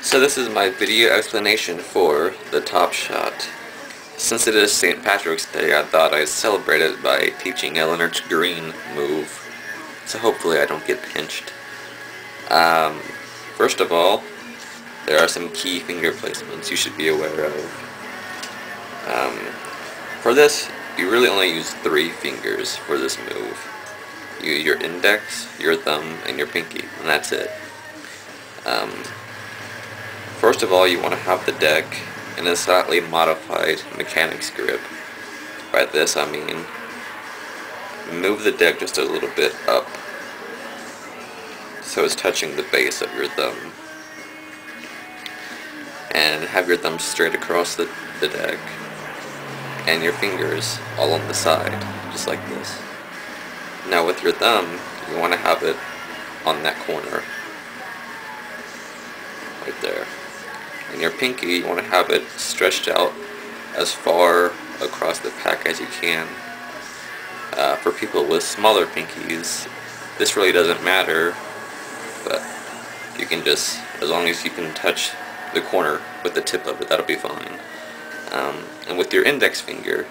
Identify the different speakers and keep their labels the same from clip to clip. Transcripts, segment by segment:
Speaker 1: So this is my video explanation for the Top Shot. Since it is St. Patrick's Day, I thought I'd celebrate it by teaching Eleanor to green move. So hopefully I don't get pinched. First of all, there are some key finger placements you should be aware of. For this, you really only use 3 fingers for this move. You use your index, your thumb, and your pinky, and that's it. First of all, you want to have the deck in a slightly modified mechanics grip. By this I mean, move the deck just a little bit up so it's touching the base of your thumb. And have your thumb straight across the deck, and your fingers all on the side, just like this. Now with your thumb, you want to have it on that corner, right there. And your pinky, you want to have it stretched out as far across the pack as you can. For people with smaller pinkies, this really doesn't matter, but you can just, as long as you can touch the corner with the tip of it, that'll be fine. And with your index finger,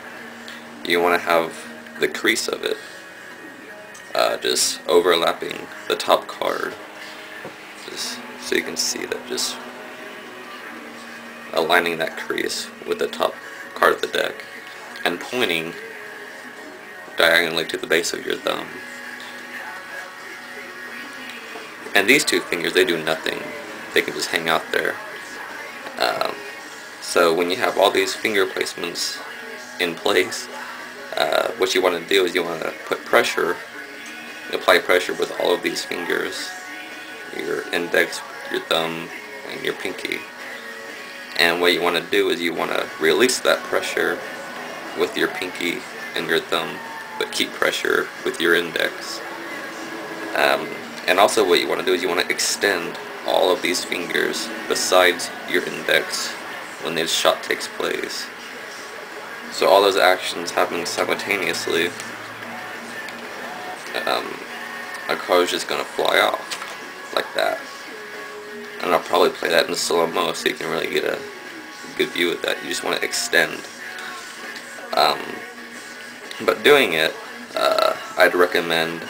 Speaker 1: you want to have the crease of it just overlapping the top card, just so you can see that, just aligning that crease with the top card of the deck and pointing diagonally to the base of your thumb. And these 2 fingers, they do nothing. They can just hang out there. So when you have all these finger placements in place, what you want to do is you want to put pressure, apply pressure with all of these fingers, your index, your thumb, and your pinky. And what you want to do is you want to release that pressure with your pinky and your thumb, but keep pressure with your index. And also what you want to do is you want to extend all of these fingers besides your index when this shot takes place. So all those actions happening simultaneously, a card is just going to fly off like that. And I'll probably play that in slow-mo so you can really get a good view of that. You just want to extend. But doing it, I'd recommend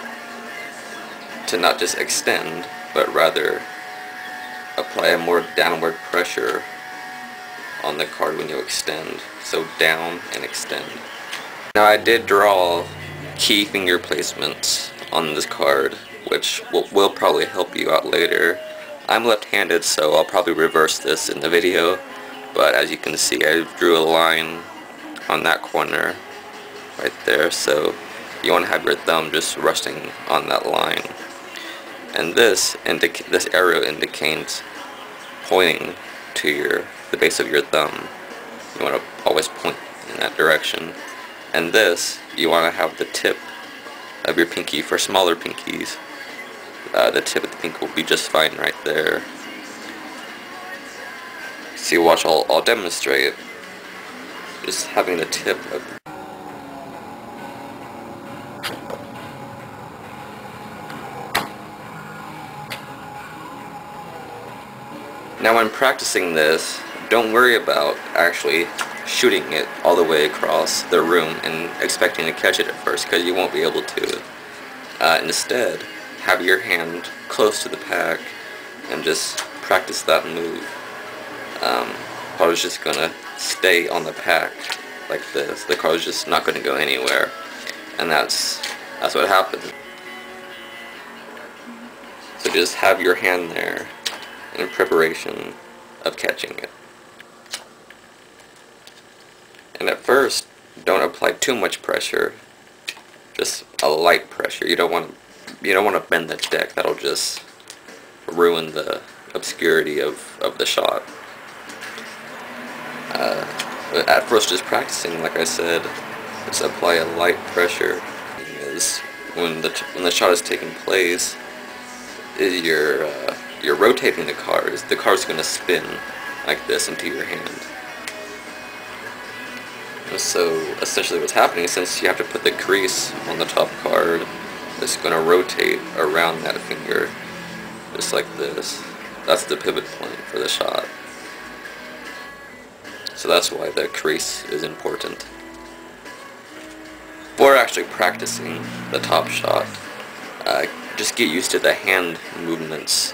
Speaker 1: to not just extend, but rather apply a more downward pressure on the card when you extend. So down and extend. Now I did draw key finger placements on this card, which will probably help you out later. I'm left-handed, so I'll probably reverse this in the video, but as you can see, I drew a line on that corner right there, so you want to have your thumb just resting on that line. And this arrow indicates pointing to the base of your thumb. You want to always point in that direction. And this, you want to have the tip of your pinky. For smaller pinkies, the tip of the pinky will be just fine right there. See, watch, I'll demonstrate. Just having the tip of Now when practicing this, don't worry about actually shooting it all the way across the room and expecting to catch it at first, because you won't be able to. Instead, have your hand close to the pack and just practice that move. I was just going to stay on the pack like this. The card is just not going to go anywhere, and that's what happened. So just have your hand there in preparation of catching it. And at first, don't apply too much pressure, just a light pressure. You don't want to bend the deck. That'll just ruin the obscurity of the shot. But at first, just practicing, like I said, just apply a light pressure. Because when the shot is taking place, you're rotating the cards. The card's going to spin like this into your hand. And so essentially what's happening, since you have to put the crease on the top card, it's going to rotate around that finger just like this. That's the pivot point for the shot. So that's why the crease is important. Before actually practicing the top shot, just get used to the hand movements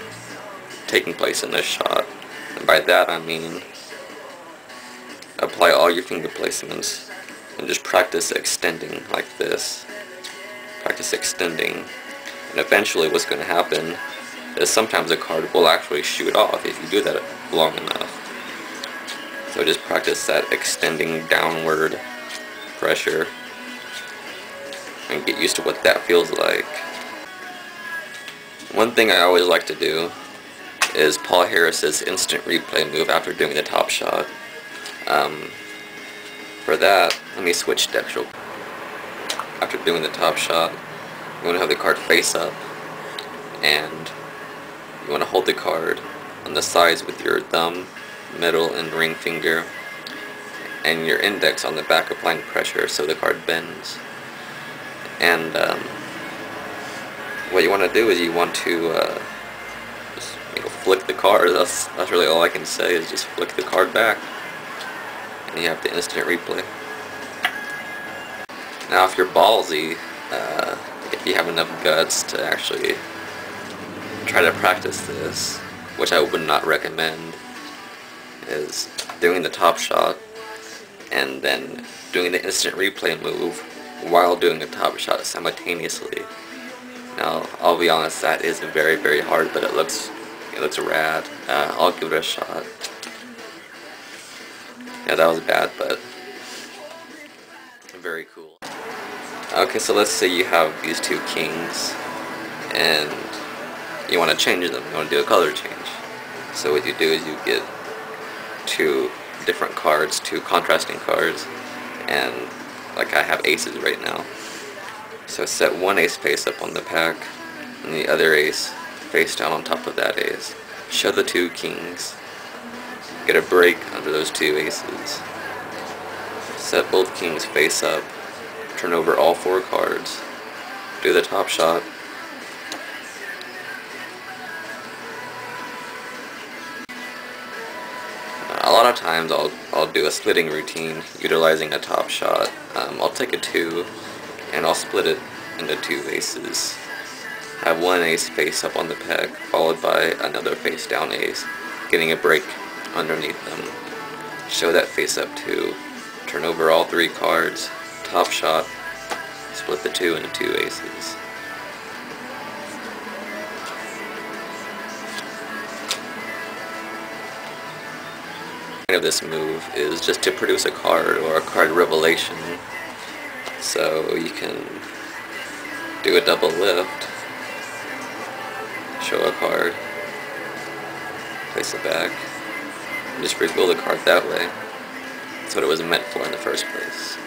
Speaker 1: taking place in this shot. And by that I mean apply all your finger placements and just practice extending like this. Practice extending, and eventually what's going to happen is sometimes a card will actually shoot off if you do that long enough. So just practice that extending downward pressure and get used to what that feels like. One thing I always like to do is Paul Harris's instant replay move after doing the top shot. For that, let me switch decks real quick. After doing the top shot, you want to have the card face up, and you want to hold the card on the sides with your thumb, middle, and ring finger, and your index on the back applying pressure so the card bends. And what you want to do is you want to just, flick the card. That's really all I can say, is just flick the card back, and you have the instant replay. Now if you're ballsy, if you have enough guts to actually try to practice this, which I would not recommend, is doing the top shot and then doing the instant replay move while doing the top shot simultaneously. Now I'll be honest, that is very, very hard, but it looks rad. I'll give it a shot. Yeah, that was bad, but very cool. Okay, so let's say you have these two kings and you want to change them. You want to do a color change. So what you do is you get two different cards, two contrasting cards, and like I have aces right now. So set one ace face up on the pack and the other ace face down on top of that ace. Show the two kings. Get a break under those two aces. Set both kings face up. Turn over all four cards. Do the top shot. A lot of times I'll do a splitting routine utilizing a top shot. I'll take a 2 and I'll split it into two aces. Have one ace face up on the peg followed by another face down ace, getting a break underneath them. Show that face up 2. Turn over all three cards. Top shot. Split the 2 into two aces. The point of this move is just to produce a card or a card revelation. So you can do a double lift, show a card, place it back, and just reveal the card that way. That's what it was meant for in the first place.